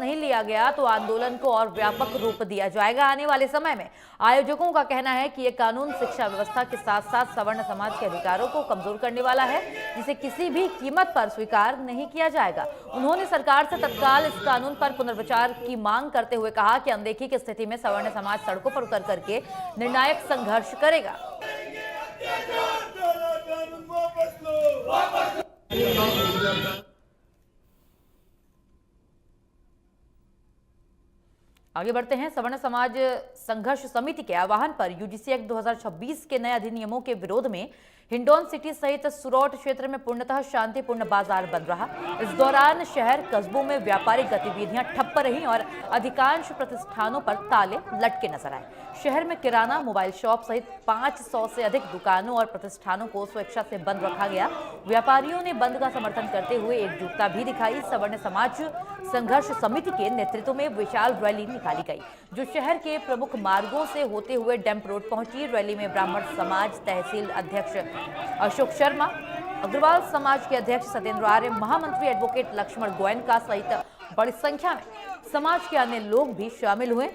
नहीं लिया गया तो आंदोलन को और व्यापक रूप दिया जाएगा। आने वाले समय में आयोजकों का कहना है कि ये कानून शिक्षा व्यवस्था के साथ साथ सवर्ण समाज के अधिकारों को कमजोर करने वाला है, जिसे किसी भी कीमत पर स्वीकार नहीं किया जाएगा। उन्होंने सरकार से तत्काल इस कानून पर पुनर्विचार की मांग करते हुए कहा कि अनदेखी की स्थिति में सवर्ण समाज सड़कों पर उतर करके निर्णायक संघर्ष करेगा। आगे बढ़ते हैं। सवर्ण समाज संघर्ष समिति के आह्वान पर यूजीसी एक्ट 2026 के नए अधिनियमों के विरोध में हिंडौन सिटी सहित सुरौट क्षेत्र में पूर्णतः शांतिपूर्ण बाजार बंद रहा। इस दौरान शहर कस्बों में व्यापारिक गतिविधियां ठप्प रहीं और अधिकांश प्रतिष्ठानों पर ताले लटके नजर आए। शहर में किराना, मोबाइल शॉप सहित 500 से अधिक दुकानों और प्रतिष्ठानों को स्वेच्छा से बंद रखा गया। व्यापारियों ने बंद का समर्थन करते हुए एकजुटता भी दिखाई। सवर्ण समाज संघर्ष समिति के नेतृत्व में विशाल रैली निकाली गई, जो शहर के प्रमुख मार्गों से होते हुए डैम्प रोड पहुंची। रैली में ब्राह्मण समाज तहसील अध्यक्ष अशोक शर्मा, अग्रवाल समाज के अध्यक्ष सत्येंद्र आर्य, महामंत्री एडवोकेट लक्ष्मण गोयनका सहित बड़ी संख्या में समाज के अन्य लोग भी शामिल हुए।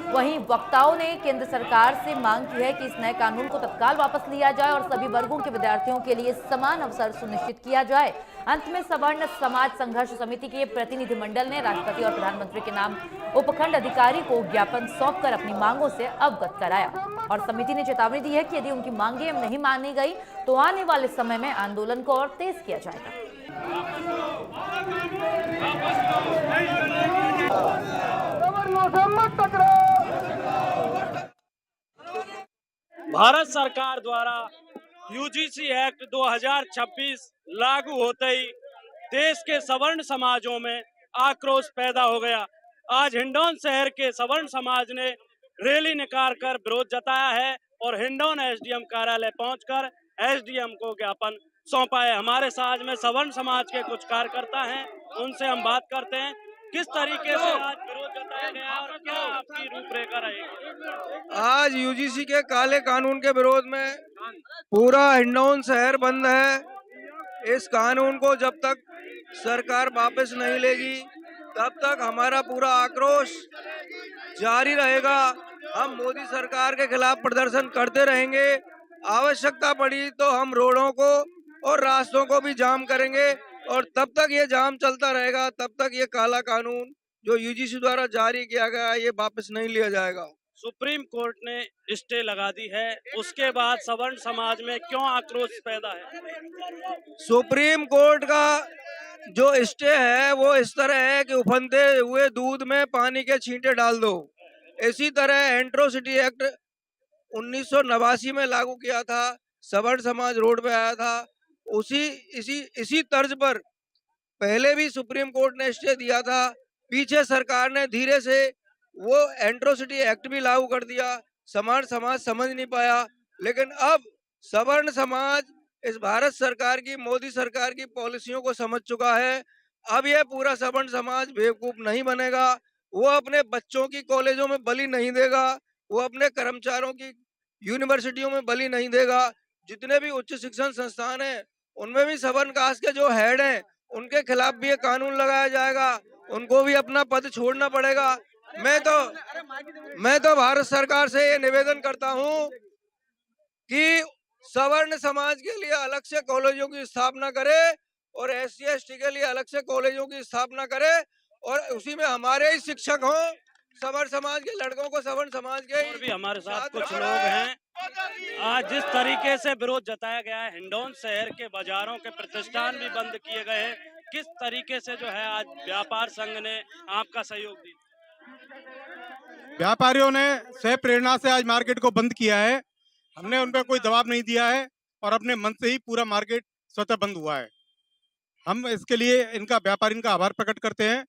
वहीं वक्ताओं ने केंद्र सरकार से मांग की है कि इस नए कानून को तत्काल वापस लिया जाए और सभी वर्गों के विद्यार्थियों के लिए समान अवसर सुनिश्चित किया जाए। अंत में सवर्ण समाज संघर्ष समिति के प्रतिनिधिमंडल ने राष्ट्रपति और प्रधानमंत्री के नाम उपखंड अधिकारी को ज्ञापन सौंपकर अपनी मांगों से अवगत कराया और समिति ने चेतावनी दी है कि यदि उनकी मांगें नहीं मानी गई तो आने वाले समय में आंदोलन को और तेज किया जाएगा। भारत सरकार द्वारा यूजीसी एक्ट 2026 लागू होते ही देश के सवर्ण समाजों में आक्रोश पैदा हो गया। आज हिंडौन शहर के सवर्ण समाज ने रैली निकालकर विरोध जताया है और हिंडौन एसडीएम कार्यालय पहुंचकर एसडीएम को ज्ञापन सौंपा है। हमारे साथ में सवर्ण समाज के कुछ कार्यकर्ता हैं, उनसे हम बात करते हैं। किस तरीके से आज विरोध जताया गया और क्या आपकी रूपरेखा रहेगी? आज यूजीसी के काले कानून के विरोध में पूरा हिंडौन शहर बंद है। इस कानून को जब तक सरकार वापस नहीं लेगी तब तक हमारा पूरा आक्रोश जारी रहेगा। हम मोदी सरकार के खिलाफ प्रदर्शन करते रहेंगे। आवश्यकता पड़ी तो हम रोडों को और रास्तों को भी जाम करेंगे और तब तक ये जाम चलता रहेगा, तब तक ये काला कानून जो यूजीसी द्वारा जारी किया गया है ये वापस नहीं लिया जाएगा। सुप्रीम कोर्ट ने स्टे लगा दी है, उसके बाद सवर्ण समाज में क्यों आक्रोश पैदा है? सुप्रीम कोर्ट का जो स्टे है वो इस तरह है कि उफनते हुए दूध में पानी के छींटे डाल दो। इसी तरह एट्रोसिटी एक्ट 1989 में लागू किया था, सवर्ण समाज रोड पे आया था। इसी तर्ज पर पहले भी सुप्रीम कोर्ट ने स्टे दिया था। पीछे सरकार ने धीरे से वो एट्रोसिटी एक्ट भी लागू कर दिया। सवर्ण समाज समझ नहीं पाया, लेकिन अब सवर्ण समाज इस भारत सरकार की, मोदी सरकार की पॉलिसियों को समझ चुका है। अब ये पूरा सवर्ण समाज बेवकूफ नहीं बनेगा। वो अपने बच्चों की कॉलेजों में बलि नहीं देगा, वो अपने कर्मचारियों की यूनिवर्सिटियों में बलि नहीं देगा। जितने भी उच्च शिक्षण संस्थान हैं उनमें भी सवर्ण कास्ट के जो हेड हैं उनके खिलाफ भी ये कानून लगाया जाएगा, उनको भी अपना पद छोड़ना पड़ेगा। मैं तो भारत सरकार से ये निवेदन करता हूँ कि सवर्ण समाज के लिए अलग से कॉलेजों की स्थापना करे और SC ST के लिए अलग से कॉलेजों की स्थापना करे और उसी में हमारे ही शिक्षक हों। सवर्ण समाज के लड़कों को सवर्ण समाज के और भी हमारे साथ कुछ लोग हैं। आज जिस तरीके से विरोध जताया गया है, हिंडौन शहर के बाजारों के प्रतिष्ठान भी बंद किए गए हैं। किस तरीके से जो है आज व्यापार संघ ने आपका सहयोग दिया? व्यापारियों ने स्वयं प्रेरणा से आज मार्केट को बंद किया है। हमने उन पर कोई दबाव नहीं दिया है और अपने मन से ही पूरा मार्केट स्वतः बंद हुआ है। हम इसके लिए व्यापारियों का आभार प्रकट करते हैं